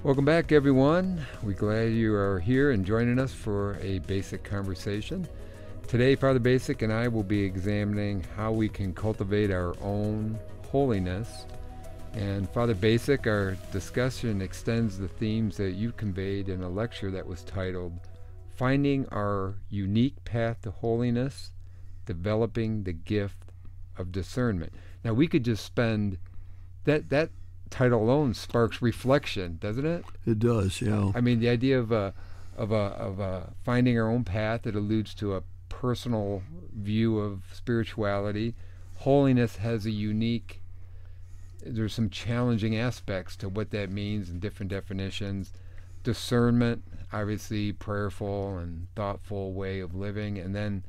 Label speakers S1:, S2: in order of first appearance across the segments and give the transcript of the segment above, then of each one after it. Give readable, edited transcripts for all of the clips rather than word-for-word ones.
S1: Welcome back, everyone. We're glad you are here and joining us for a basic conversation. Today, Father Bacik and I will be examining how we can cultivate our own holiness. And Father Bacik, our discussion extends the themes that you conveyed in a lecture that was titled Finding Our Unique Path to Holiness, Developing the Gift of Discernment. Now, we could just spend that title alone sparks reflection, doesn't it?
S2: It does, yeah.
S1: I mean, the idea of finding our own path, it alludes to a personal view of spirituality. Holiness has a unique, there's some challenging aspects to what that means in different definitions. Discernment, obviously prayerful and thoughtful way of living, and then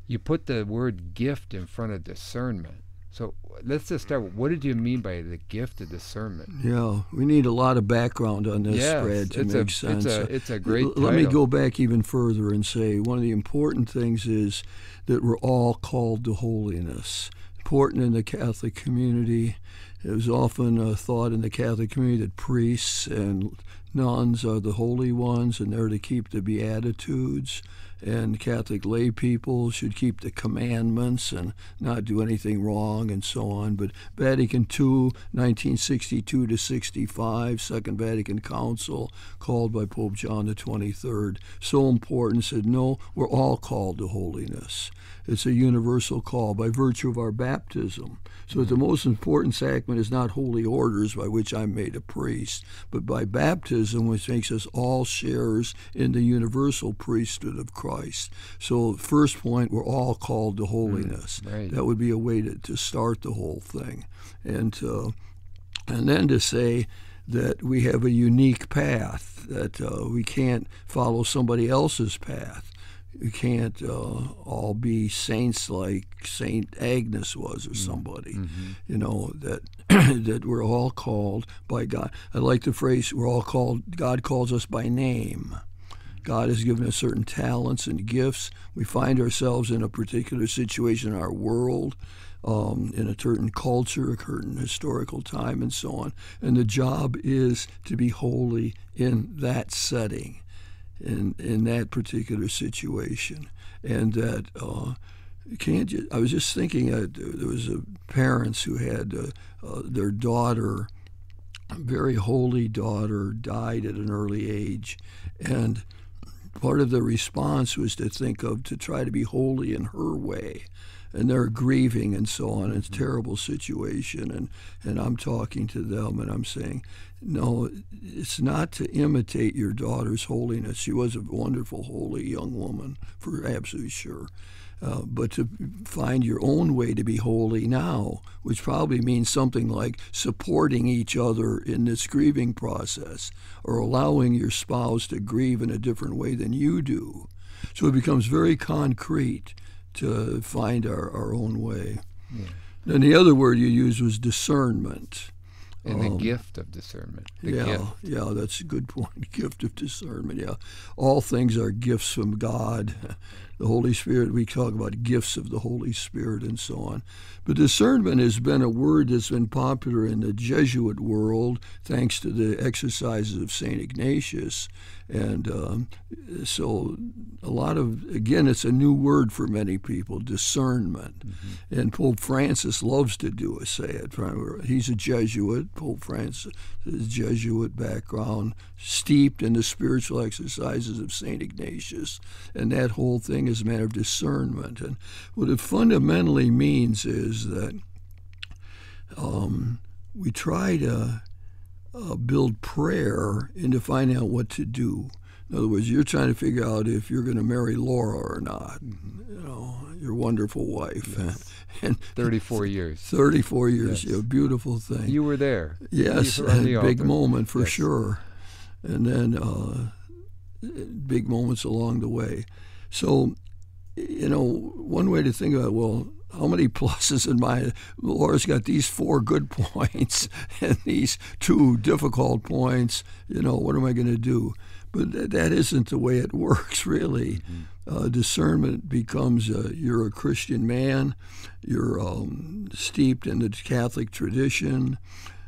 S1: you put the word gift in front of discernment. So let's just start with, what did you mean by the gift of discernment?
S2: Yeah, we need a lot of background on this, Brad, to make sense.
S1: It's a great title.
S2: Let me go back even further and say one of the important things is that we're all called to holiness. Important in the Catholic community. It was often thought in the Catholic community that priests and nuns are the holy ones and they're to keep the Beatitudes, and Catholic lay people should keep the commandments and not do anything wrong and so on. But Vatican II, 1962 to 65, Second Vatican Council, called by Pope John the 23rd, so important, said, no, we're all called to holiness. It's a universal call by virtue of our baptism. So the most important sacrament is not holy orders by which I'm made a priest, but by baptism, which makes us all sharers in the universal priesthood of Christ. So first point, we're all called to holiness.
S1: Right.
S2: That would be a way to start the whole thing. And then to say that we have a unique path, that we can't follow somebody else's path. We can't all be saints like Saint Agnes was or somebody.
S1: Mm-hmm.
S2: You know, that that we're all called by God. I like the phrase, we're all called, God calls us by name. God has given us certain talents and gifts. We find ourselves in a particular situation in our world, in a certain culture, a certain historical time, and so on. And the job is to be holy in that setting. In that particular situation, and that I was just thinking there was parents who had their daughter, a very holy daughter, died at an early age, and part of the response was to try to be holy in her way. And they're grieving and so on. It's a terrible situation. And I'm talking to them and I'm saying, no, it's not to imitate your daughter's holiness. She was a wonderful, holy young woman, for absolutely sure. But to find your own way to be holy now, which probably means something like supporting each other in this grieving process or allowing your spouse to grieve in a different way than you do. So it becomes very concrete to find our own way.
S1: Yeah.
S2: Then the other word you used was discernment.
S1: And the gift of discernment.
S2: Yeah, that's a good point. Gift of discernment, yeah. All things are gifts from God. The Holy Spirit, we talk about gifts of the Holy Spirit and so on. But discernment has been a word that's been popular in the Jesuit world thanks to the exercises of St. Ignatius. And so a lot of, again, it's a new word for many people, discernment. Mm-hmm. And Pope Francis loves to say it. He's a Jesuit. Pope Francis has a Jesuit background, steeped in the spiritual exercises of St. Ignatius. And that whole thing is a matter of discernment. And what it fundamentally means is that we try to build prayer into finding out what to do. In other words, you're trying to figure out if you're going to marry Laura or not. Mm-hmm. You know, your wonderful wife.
S1: Yes.
S2: And
S1: 34 years.
S2: 34 years,
S1: yes.
S2: Yeah, beautiful thing.
S1: You were there.
S2: Yes, big moment for sure. And then big moments along the way. So, you know, one way to think about, well, how many pluses in my, Laura's got these 4 good points and these 2 difficult points, you know, what am I going to do? But that isn't the way it works, really. Mm-hmm. Discernment becomes you're a Christian man, you're steeped in the Catholic tradition,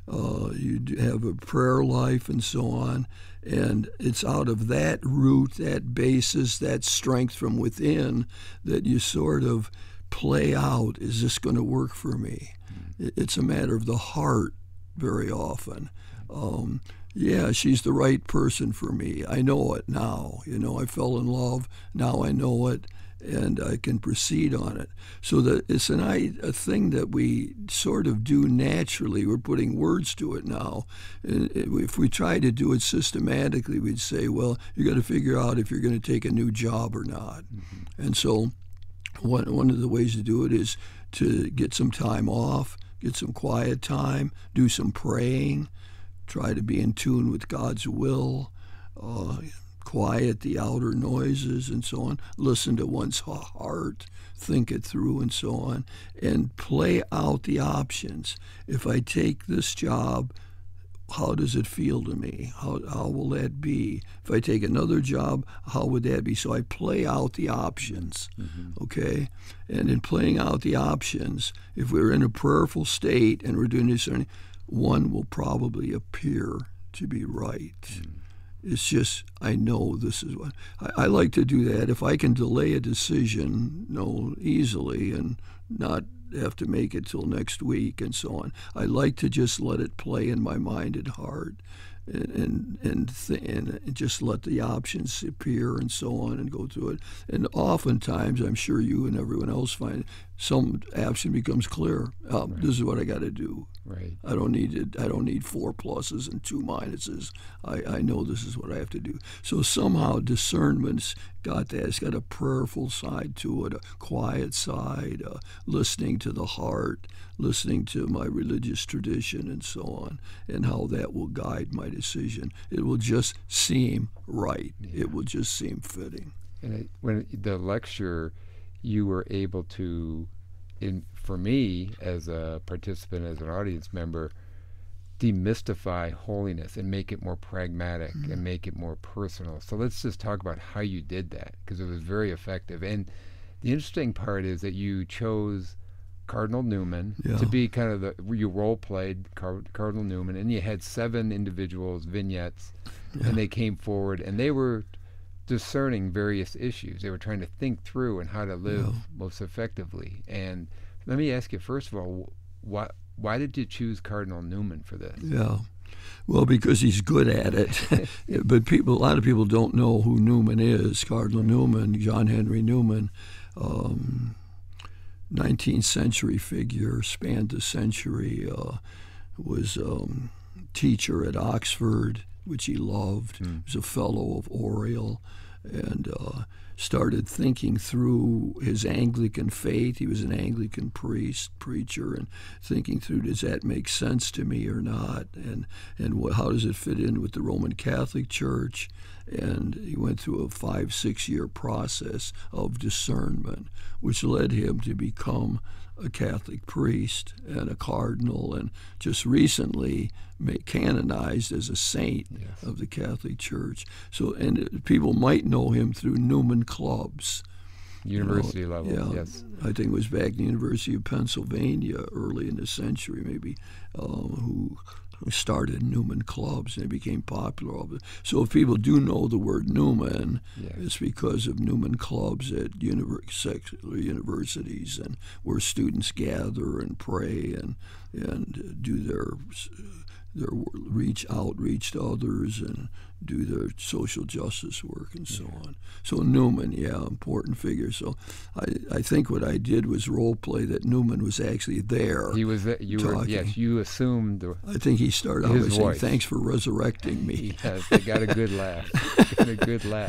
S2: You have a prayer life and so on. And it's out of that root, that basis, that strength from within that you sort of play out, is this going to work for me? It's a matter of the heart very often. Yeah, she's the right person for me. I know it now. I fell in love. Now I know it, and I can proceed on it. So that it's a thing that we sort of do naturally. We're putting words to it now. And if we try to do it systematically, we'd say, well, you got to figure out if you're going to take a new job or not. And so one of the ways to do it is to get some time off, get some quiet time, do some praying, try to be in tune with God's will, quiet the outer noises and so on, listen to one's heart, think it through and so on, and play out the options. If I take this job, how does it feel to me? How will that be? If I take another job, how would that be? So I play out the options, okay? And in playing out the options, if we're in a prayerful state and we're doing discerning, one will probably appear to be right. It's just, I know this is what I like to do that. If I can delay a decision, easily and not have to make it till next week and so on, I like to just let it play in my mind and heart, and just let the options appear and so on and go through it. And oftentimes, I'm sure you and everyone else find some option becomes clear.
S1: Right.
S2: This is what I got to do.
S1: Right.
S2: I don't need 4 pluses and 2 minuses. I know this is what I have to do. So somehow discernment's got that. It's got a prayerful side to it, a quiet side, listening to the heart, listening to my religious tradition and so on, and how that will guide my decision. It will just seem right. Yeah. It will just seem fitting.
S1: And when the lecture, you were able to, for me as a participant, as an audience member, demystify holiness and make it more pragmatic and make it more personal. So let's just talk about how you did that, because it was very effective. And the interesting part is that you chose Cardinal Newman to be kind of you role played Cardinal Newman, and you had 7 individuals, vignettes, and they came forward and they were discerning various issues. They were trying to think through and how to live most effectively. And let me ask you, first of all, why did you choose Cardinal Newman for this?
S2: Yeah. Well, because he's good at it. But a lot of people don't know who Newman is. Cardinal Newman, John Henry Newman, 19th century figure, spanned the century, was teacher at Oxford, which he loved. He was a fellow of Oriel, and started thinking through his Anglican faith. He was an Anglican preacher, and thinking through, does that make sense to me or not? And how does it fit in with the Roman Catholic Church? And he went through a 5-6 year process of discernment, which led him to become a Catholic priest and a cardinal, and just recently canonized as a saint of the Catholic Church. So, and people might know him through Newman clubs.
S1: University level, yes.
S2: I think it was back in the University of Pennsylvania early in the century, maybe, who started Newman clubs, and it became popular. So if people do know the word Newman, it's because of Newman clubs at secular universities, and where students gather and pray and do their reach to others and do their social justice work and so on. So Newman, important figure. So I think what I did was role play that Newman was actually there.
S1: He was you assumed
S2: I think he started out by saying, "Thanks for resurrecting me."
S1: Yes, they got a good laugh.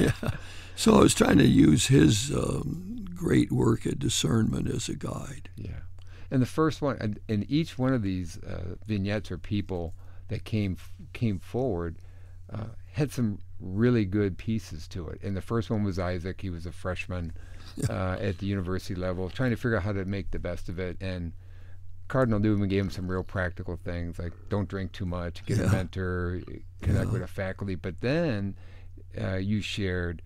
S2: Yeah. So I was trying to use his great work at discernment as a guide.
S1: Yeah. And the first one, and each one of these vignettes or people that came forward had some really good pieces to it. And the first one was Isaac. He was a freshman at the university level, trying to figure out how to make the best of it. And Cardinal Newman gave him some real practical things, like don't drink too much, get a mentor, connect with a faculty. But then you shared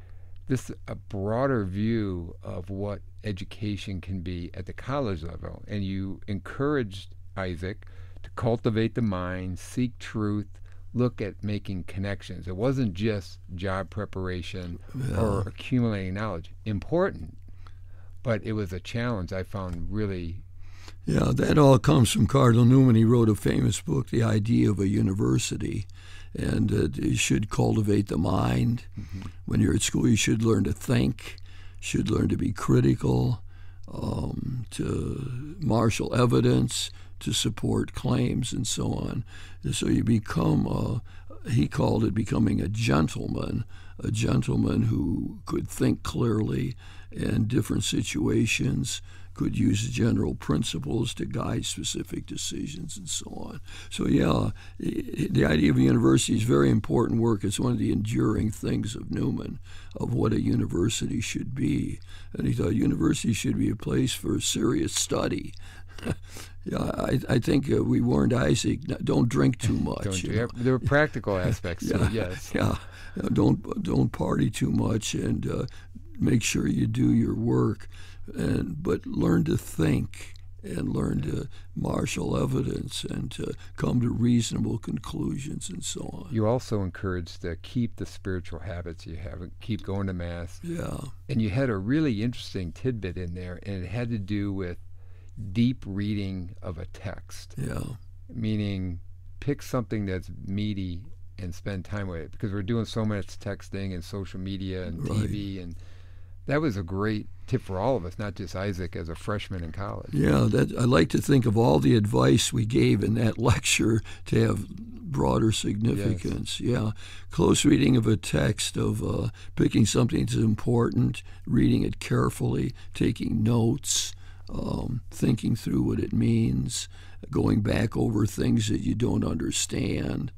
S1: a broader view of what education can be at the college level, and you encouraged Isaac to cultivate the mind, seek truth, look at making connections. It wasn't just job preparation or accumulating knowledge. Important, but it was a challenge I found really.
S2: Yeah, that all comes from Cardinal Newman. He wrote a famous book, The Idea of a University, and you should cultivate the mind. Mm-hmm. When you're at school, you should learn to think, should learn to be critical, to marshal evidence, to support claims, and so on. So you become, he called it becoming a gentleman who could think clearly in different situations, could use general principles to guide specific decisions, and so on. So yeah, the idea of a university is very important work. It's one of the enduring things of Newman, of what a university should be. And he thought university should be a place for serious study. Yeah, I think we warned Isaac, don't drink too much.
S1: There were practical aspects to it, yes.
S2: Yeah, don't party too much, and make sure you do your work. But learn to think and learn to marshal evidence and to come to reasonable conclusions and so on.
S1: You also encouraged to keep the spiritual habits you have, keep going to Mass.
S2: Yeah.
S1: And you had a really interesting tidbit in there, and it had to do with deep reading of a text.
S2: Yeah.
S1: Meaning pick something that's meaty and spend time with it, because we're doing so much texting and social media and TV, and that was a great tip for all of us, not just Isaac as a freshman in college.
S2: Yeah, I like to think of all the advice we gave in that lecture to have broader significance. Yes. Yeah, close reading of a text, of picking something that's important, reading it carefully, taking notes, thinking through what it means, going back over things that you don't understand,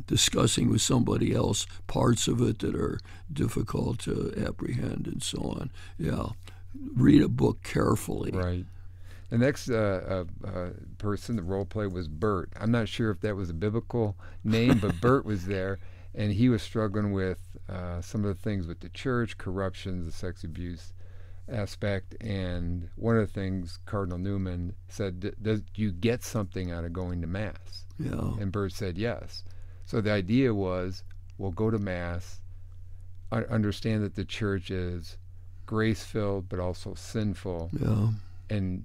S2: discussing with somebody else parts of it that are difficult to apprehend, and so on. Yeah, read a book carefully.
S1: Right. The next person, the role play, was Bert. I'm not sure if that was a biblical name, but Bert was there, and he was struggling with some of the things with the church, corruption, the sex abuse aspect, and one of the things Cardinal Newman said, do you get something out of going to Mass?
S2: Yeah.
S1: And Bert said yes. So the idea was, we'll go to Mass, understand that the church is grace-filled but also sinful, and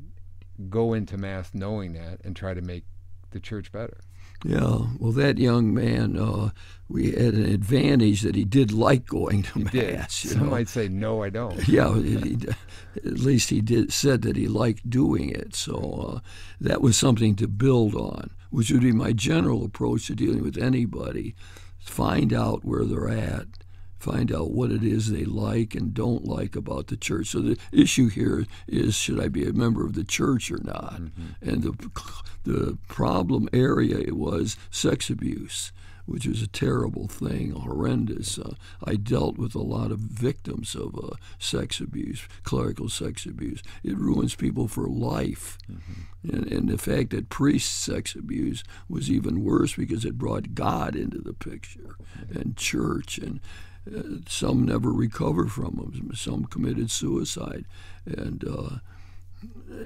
S1: go into Mass knowing that and try to make the church better.
S2: Yeah, well, that young man, we had an advantage that he did like going to Mass.
S1: Some might say, no, I don't.
S2: Yeah, at least he said that he liked doing it. So that was something to build on, which would be my general approach to dealing with anybody. Find out where they're at. Find out what it is they like and don't like about the church. So the issue here is, should I be a member of the church or not? Mm-hmm. And the problem area was sex abuse, which was a terrible thing, horrendous. I dealt with a lot of victims of sex abuse, clerical sex abuse. It ruins people for life. Mm-hmm. And the fact that priest sex abuse was even worse because it brought God into the picture, and church, and some never recovered from them. Some committed suicide. And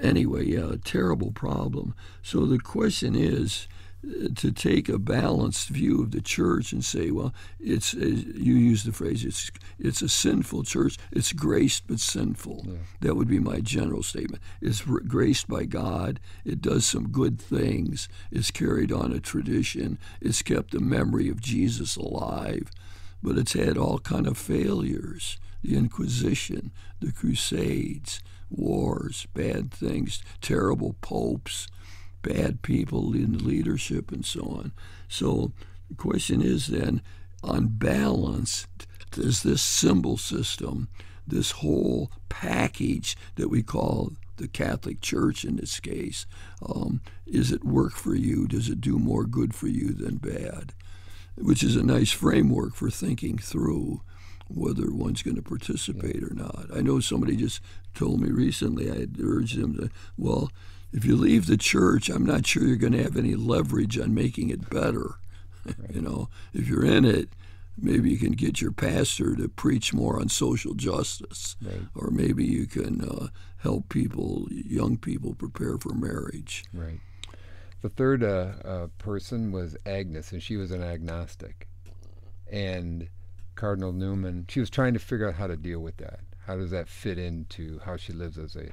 S2: anyway, yeah, a terrible problem. So the question is to take a balanced view of the church and say, well, it's you use the phrase, it's a sinful church. It's graced but sinful. Yeah. That would be my general statement. It's graced by God. It does some good things. It's carried on a tradition. It's kept the memory of Jesus alive. But it's had all kind of failures: the Inquisition, the Crusades, wars, bad things, terrible popes, bad people in leadership, and so on. So the question is then, on balance, does this symbol system, this whole package that we call the Catholic Church in this case, is it work for you? Does it do more good for you than bad? Which is a nice framework for thinking through whether one's going to participate or not. I know somebody just told me recently, I had urged them to, well, if you leave the church, I'm not sure you're going to have any leverage on making it better. Right. If you're in it, maybe you can get your pastor to preach more on social justice. Right. Or maybe you can help young people prepare for marriage.
S1: Right. The third person was Agnes, and she was an agnostic. And Cardinal Newman, she was trying to figure out how to deal with that. How does that fit into how she lives as a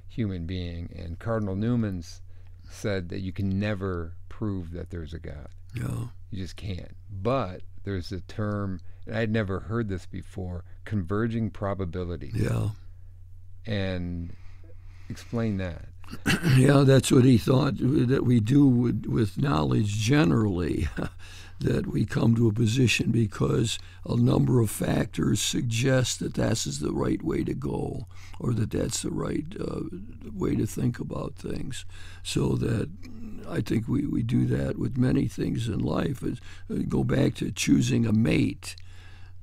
S1: human being? And Cardinal Newman's said that you can never prove that there's a God.
S2: Yeah.
S1: You just can't. But there's a term, and I'd never heard this before, converging probabilities.
S2: Yeah.
S1: And explain that.
S2: Yeah, that's what he thought that we do with knowledge generally, that we come to a position because a number of factors suggest that that's the right way to go, or that that's the right way to think about things. So that I think we do that with many things in life. Go back to choosing a mate.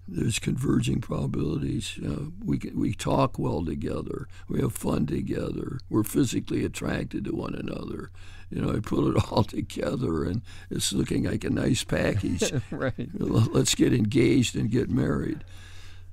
S2: There's converging probabilities. We talk well together. We have fun together. We're physically attracted to one another. I put it all together, and it's looking like a nice package.
S1: Right.
S2: Let's get engaged and get married.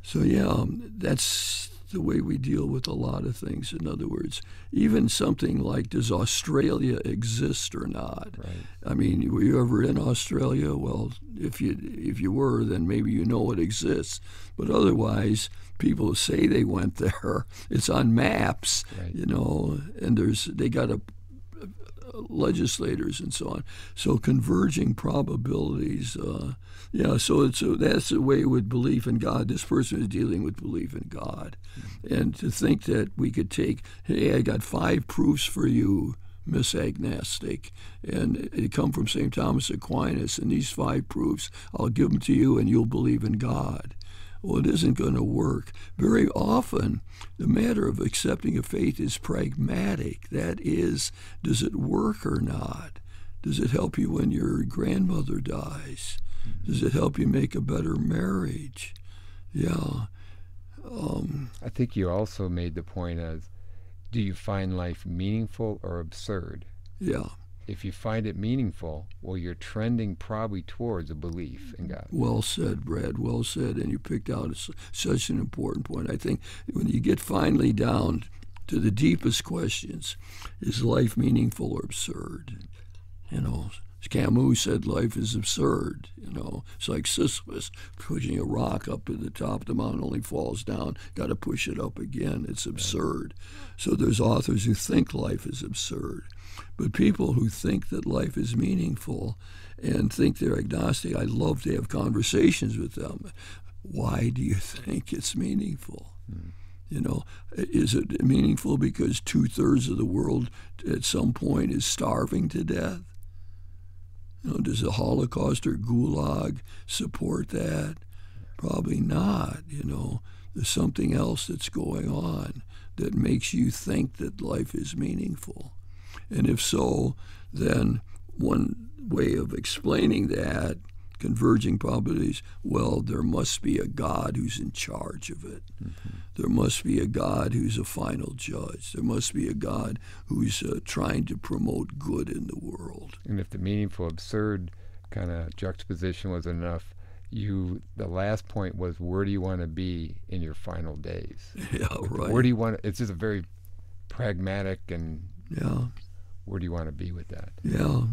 S2: So, yeah, that's the way we deal with a lot of things. In other words, even something like, does Australia exist or not?
S1: Right.
S2: I mean, were you ever in Australia? Well, if you were, then maybe you know it exists. But otherwise, people say they went there. It's on maps,
S1: right.
S2: And they got legislators and so on. So converging probabilities. So that's the way with belief in God. This person is dealing with belief in God. And to think that we could take, hey, I got 5 proofs for you, Miss Agnostic, and it come from St. Thomas Aquinas, and these 5 proofs, I'll give them to you and you'll believe in God. Well, it isn't going to work. Very often, the matter of accepting a faith is pragmatic. That is, does it work or not? Does it help you when your grandmother dies? Does it help you make a better marriage? Yeah.
S1: I think you also made the point as, do you find life meaningful or absurd?
S2: Yeah.
S1: If you find it meaningful, well, you're trending probably towards a belief in God.
S2: Well said, Brad. Well said. And you picked out such an important point. I think when you get finally down to the deepest questions, is life meaningful or absurd? Camus said life is absurd. It's like Sisyphus pushing a rock up to the top. The mountain only falls down. Got to push it up again. It's absurd. So there's authors who think life is absurd. But people who think that life is meaningful and think they're agnostic, I love to have conversations with them. Why do you think it's meaningful? Is it meaningful because 2/3 of the world at some point is starving to death? Does the Holocaust or Gulag support that? Probably not. There's something else that's going on that makes you think that life is meaningful. And if so, then one way of explaining that, converging probabilities, well, there must be a God who's in charge of it. Mm-hmm. There must be a God who's a final judge. There must be a God who's trying to promote good in the world.
S1: And if the meaningful, absurd kind of juxtaposition was enough, the last point was, where do you want to be in your final days?
S2: Yeah, right.
S1: Where do you want it's just a very pragmatic and
S2: yeah.
S1: Where do you want to be with that?
S2: Yeah.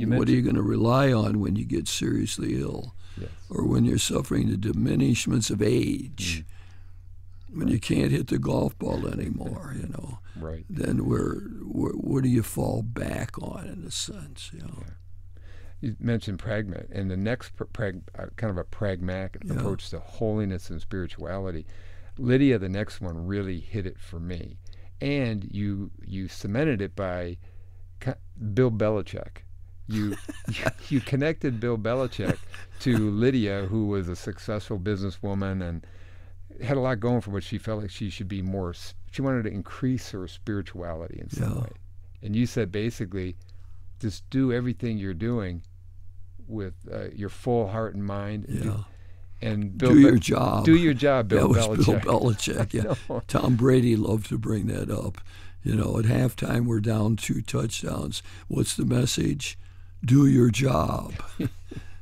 S2: What are you going to rely on when you get seriously ill?
S1: Yes.
S2: Or when you're suffering the diminishments of age? When you can't hit the golf ball anymore,
S1: Right.
S2: Then where do you fall back on, in a sense?
S1: Yeah. You mentioned pragma, and the next kind of a pragmatic approach to holiness and spirituality. Lydia, the next one, really hit it for me. And you cemented it by Bill Belichick. You connected Bill Belichick to Lydia, who was a successful businesswoman and had a lot going for, but she felt like she should be more. She wanted to increase her spirituality in some way. And you said basically, just do everything you're doing with your full heart and mind. And
S2: do your job.
S1: Do your job, Bill Belichick.
S2: That was Bill Belichick. Yeah. Tom Brady loved to bring that up. At halftime we're down 2 touchdowns. What's the message? Do your job.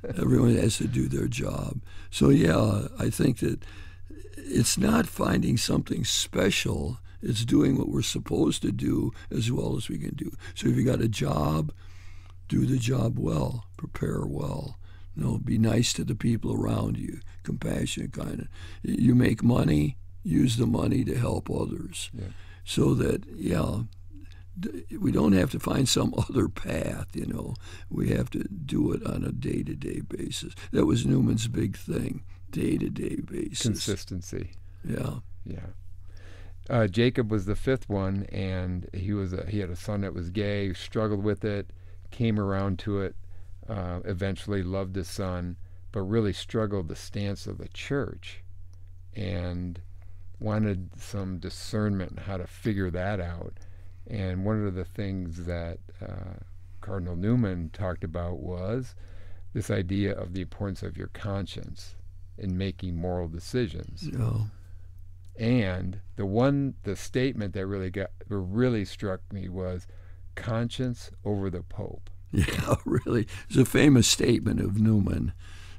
S2: Everyone has to do their job. So I think that it's not finding something special. It's doing what we're supposed to do as well as we can do. So if you got a job, Do the job well, prepare well. Be nice to the people around you, compassionate, kind of. You make money, use the money to help others.
S1: Yeah.
S2: So that, we don't have to find some other path, We have to do it on a day-to-day basis. That was Newman's big thing, day-to-day basis.
S1: Consistency.
S2: Yeah.
S1: Yeah. Jacob was the fifth one, and he had a son that was gay, struggled with it, came around to it, eventually loved his son, but really struggled the stance of the church and wanted some discernment on how to figure that out. And one of the things that Cardinal Newman talked about was this idea of the importance of your conscience in making moral decisions.
S2: Yeah.
S1: And the statement that really struck me was conscience over the Pope.
S2: Yeah, really. It's a famous statement of Newman.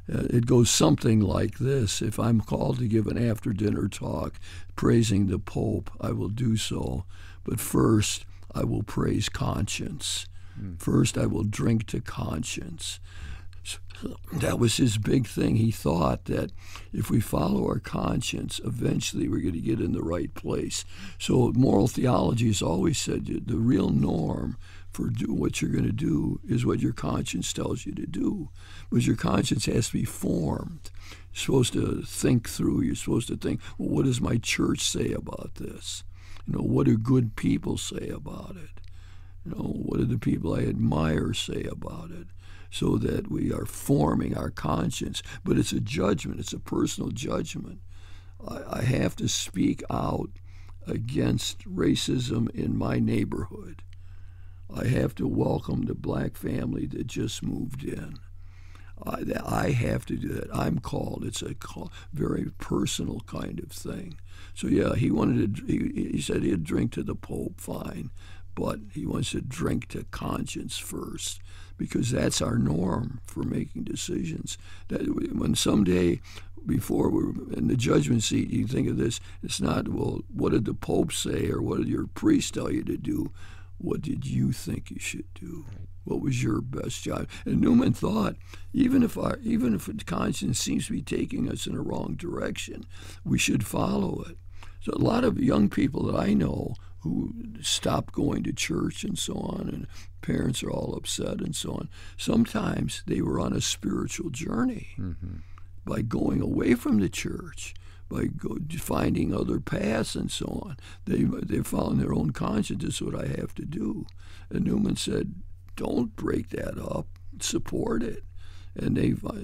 S2: It goes something like this: if I'm called to give an after-dinner talk praising the Pope, I will do so. But first, I will praise conscience. First, I will drink to conscience. That was his big thing. He thought that if we follow our conscience, eventually we're going to get in the right place. So moral theology has always said the real norm for what you're going to do is what your conscience tells you to do. But your conscience has to be formed. You're supposed to think through. You're supposed to think, well, what does my church say about this? What do good people say about it? What do the people I admire say about it? So that we are forming our conscience. But it's a judgment. It's a personal judgment. I have to speak out against racism in my neighborhood. I have to welcome the black family that just moved in. I have to do that. I'm called. It's a very personal kind of thing. So yeah, he said he'd drink to the Pope, fine, but he wants to drink to conscience first, because that's our norm for making decisions. That when someday, before we're in the judgment seat, you think of this, it's not, well, what did the Pope say or what did your priest tell you to do? What did you think you should do? What was your best job? And Newman thought, even if conscience seems to be taking us in a wrong direction, we should follow it. So a lot of young people that I know who stopped going to church and so on, and parents are all upset and so on, sometimes they were on a spiritual journey by going away from the church, by finding other paths and so on. They're following their own conscience. This is what I have to do. And Newman said, don't break that up. Support it. And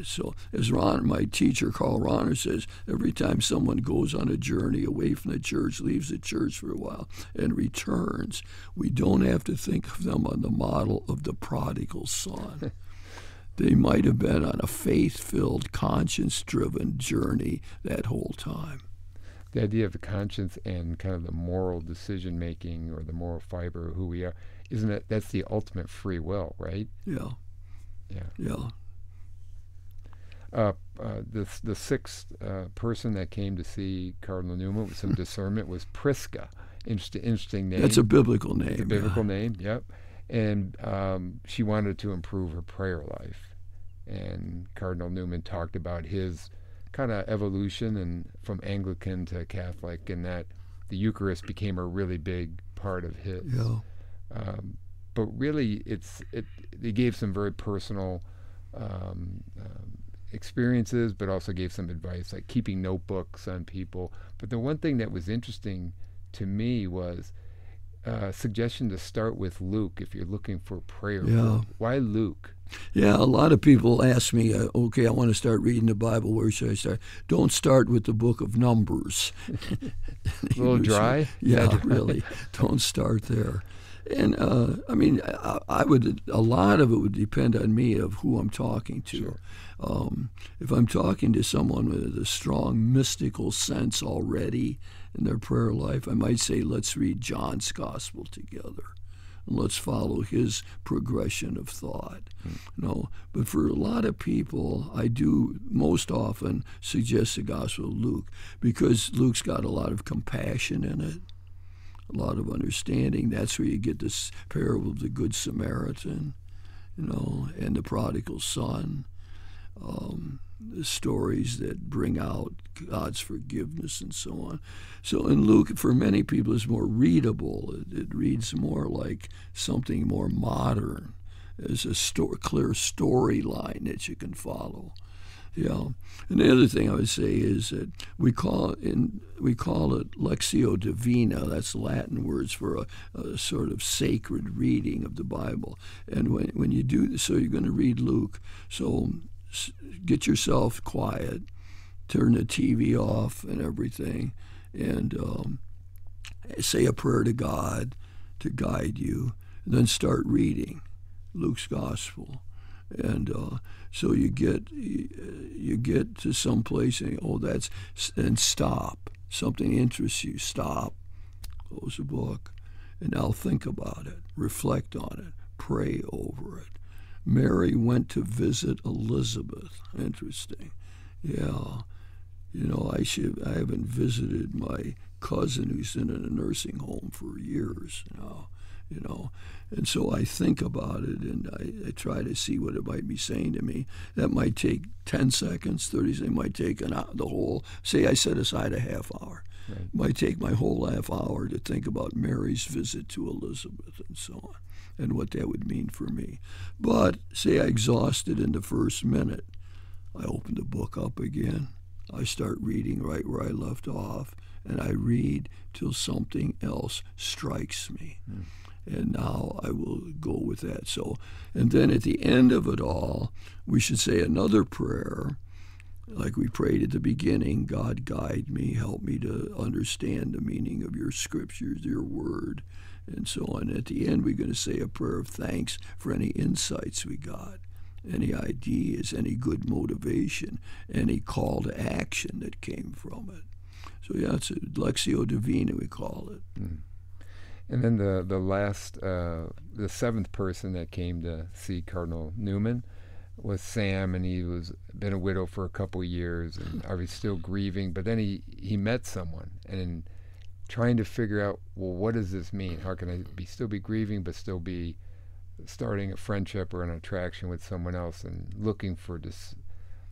S2: so as my teacher Carl Ronner says, every time someone goes on a journey away from the church, leaves the church for a while, and returns, we don't have to think of them on the model of the prodigal son. They might have been on a faith-filled, conscience-driven journey that whole time.
S1: The idea of the conscience and kind of the moral decision-making or the moral fiber of who we are, isn't it? That's the ultimate free will, right?
S2: Yeah.
S1: Yeah.
S2: Yeah.
S1: The sixth person that came to see Cardinal Newman with some discernment was Prisca. Interesting name.
S2: That's a biblical name.
S1: It's a biblical name, yep. And she wanted to improve her prayer life. And Cardinal Newman talked about his kind of evolution and from Anglican to Catholic, and that the Eucharist became a really big part of his.
S2: Yeah.
S1: But really, they gave some very personal experiences, but also gave some advice, like keeping notebooks on people. But the one thing that was interesting to me was a suggestion to start with Luke if you're looking for prayer.
S2: Yeah.
S1: Why Luke?
S2: Yeah, a lot of people ask me, okay, I want to start reading the Bible. Where should I start? Don't start with the book of Numbers.
S1: A little dry?
S2: Yeah, really. Don't start there. And I mean, a lot of it would depend on me of who I'm talking to.
S1: Sure.
S2: If I'm talking to someone with a strong mystical sense already in their prayer life, I might say, let's read John's Gospel together. And let's follow his progression of thought. But for a lot of people, I do most often suggest the Gospel of Luke, because Luke's got a lot of compassion in it, a lot of understanding. That's where you get this parable of the Good Samaritan. and the prodigal son. The stories that bring out God's forgiveness and so on. So in Luke, for many people, is more readable. It reads more like something more modern. There's a clear storyline that you can follow. Yeah, and the other thing I would say is that we call it Lectio Divina. That's Latin words for a sort of sacred reading of the Bible. And when you do this, so you're going to read Luke. So get yourself quiet, turn the TV off and everything, and say a prayer to God to guide you. And then start reading Luke's Gospel. And so you get to some place and and stop. Something interests you. Stop. Close the book, and now think about it. Reflect on it. Pray over it. Mary went to visit Elizabeth. Interesting. Yeah. I haven't visited my cousin who's in a nursing home for years now. And so I think about it, and I try to see what it might be saying to me. That might take 10 seconds, 30 seconds. It might take the whole, say I set aside a half hour. Right. It might take my whole half hour to think about Mary's visit to Elizabeth and so on, and what that would mean for me. But say I exhausted in the first minute, I open the book up again. I start reading right where I left off, and I read till something else strikes me. And now I will go with that. So, and then at the end of it all, we should say another prayer, like we prayed at the beginning. God, guide me, help me to understand the meaning of your scriptures, your word, and so on. At the end, we're going to say a prayer of thanks for any insights we got, any ideas, any good motivation, any call to action that came from it. So yeah, it's a Lectio Divina, we call it.
S1: And then the seventh person that came to see Cardinal Newman was Sam, and he was been a widow for a couple of years, and I was still grieving. But then he met someone, and trying to figure out, well, what does this mean? How can I still be grieving, but still be starting a friendship or an attraction with someone else, and looking for this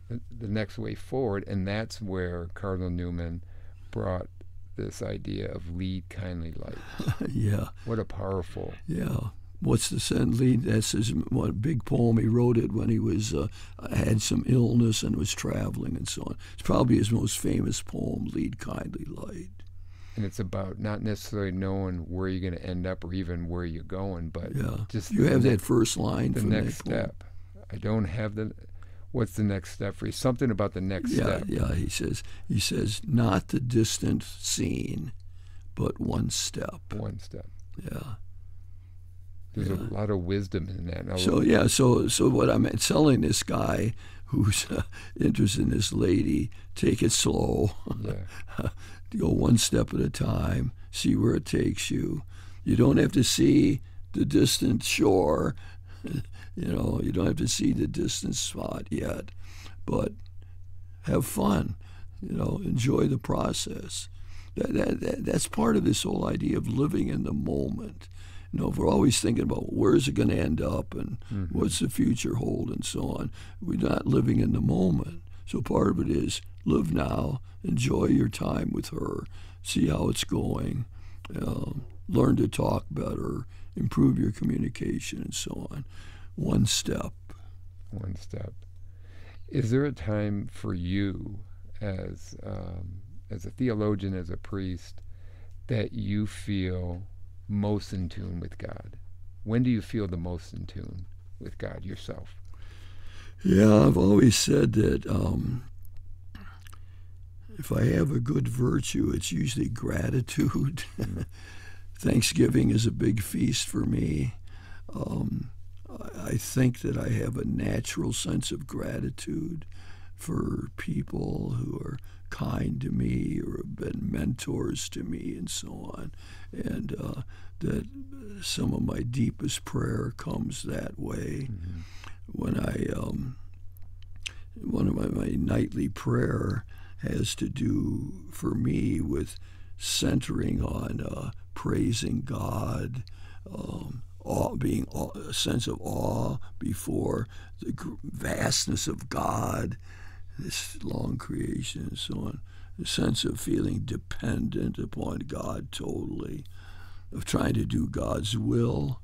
S1: the next way forward? And that's where Cardinal Newman brought this idea of lead kindly light.
S2: Yeah.
S1: What a powerful.
S2: Yeah. What's the sense? Lead? That's his big poem. He wrote it when he was had some illness and was traveling and so on. It's probably his most famous poem, Lead Kindly Light.
S1: And it's about not necessarily knowing where you're going to end up or even where you're going, but just
S2: you have that first line.
S1: The next step. I don't have the. What's the next step for you? Something about the next step.
S2: Yeah, he says, not the distant scene, but one step.
S1: One step.
S2: Yeah.
S1: There's a lot of wisdom in that.
S2: So what I'm telling this guy who's interested in this lady, take it slow. Yeah. Go one step at a time, see where it takes you. You don't have to see the distant shore. You don't have to see the distant spot yet, but have fun. Enjoy the process. That's part of this whole idea of living in the moment. If we're always thinking about where's it going to end up and what's the future hold and so on, we're not living in the moment. So part of it is live now, enjoy your time with her, see how it's going, learn to talk better, improve your communication and so on. One step.
S1: One step. Is there a time for you as a theologian, as a priest, that you feel most in tune with God? When do you feel the most in tune with God yourself?
S2: Yeah, I've always said that if I have a good virtue, it's usually gratitude. Thanksgiving is a big feast for me. I think that I have a natural sense of gratitude for people who are kind to me or have been mentors to me and so on, and that some of my deepest prayer comes that way. When one of my nightly prayer has to do for me with centering on praising God, a sense of awe before the vastness of God, this long creation and so on. A sense of feeling dependent upon God totally, of trying to do God's will,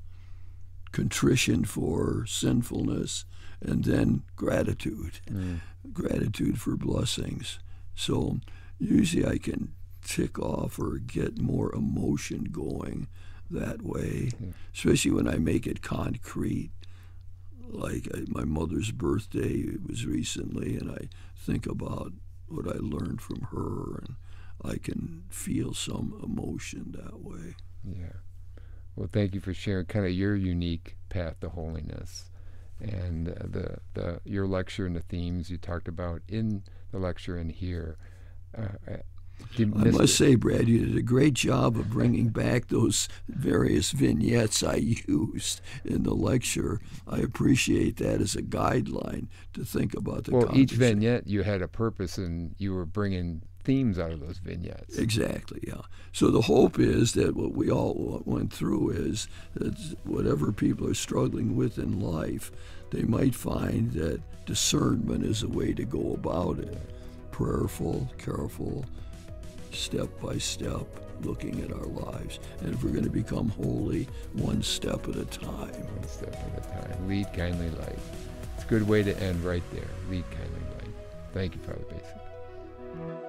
S2: contrition for sinfulness, and then gratitude. Gratitude for blessings. So usually I can tick off or get more emotion going that way, especially when I make it concrete. Like my mother's birthday was recently, and I think about what I learned from her, and I can feel some emotion that way.
S1: Yeah. Well, thank you for sharing kind of your unique path to holiness, and your lecture and the themes you talked about in the lecture and here.
S2: I must say, Brad, you did a great job of bringing back those various vignettes I used in the lecture. I appreciate that as a guideline to think about the
S1: Well, each vignette you had a purpose, and you were bringing themes out of those vignettes.
S2: Exactly, yeah. So the hope is that what we all went through is that whatever people are struggling with in life, they might find that discernment is a way to go about it. Prayerful, careful, step by step, looking at our lives. And if we're going to become holy, one step at a time.
S1: One step at a time. Lead kindly light. It's a good way to end right there. Lead kindly light. Thank you, Father Bacik.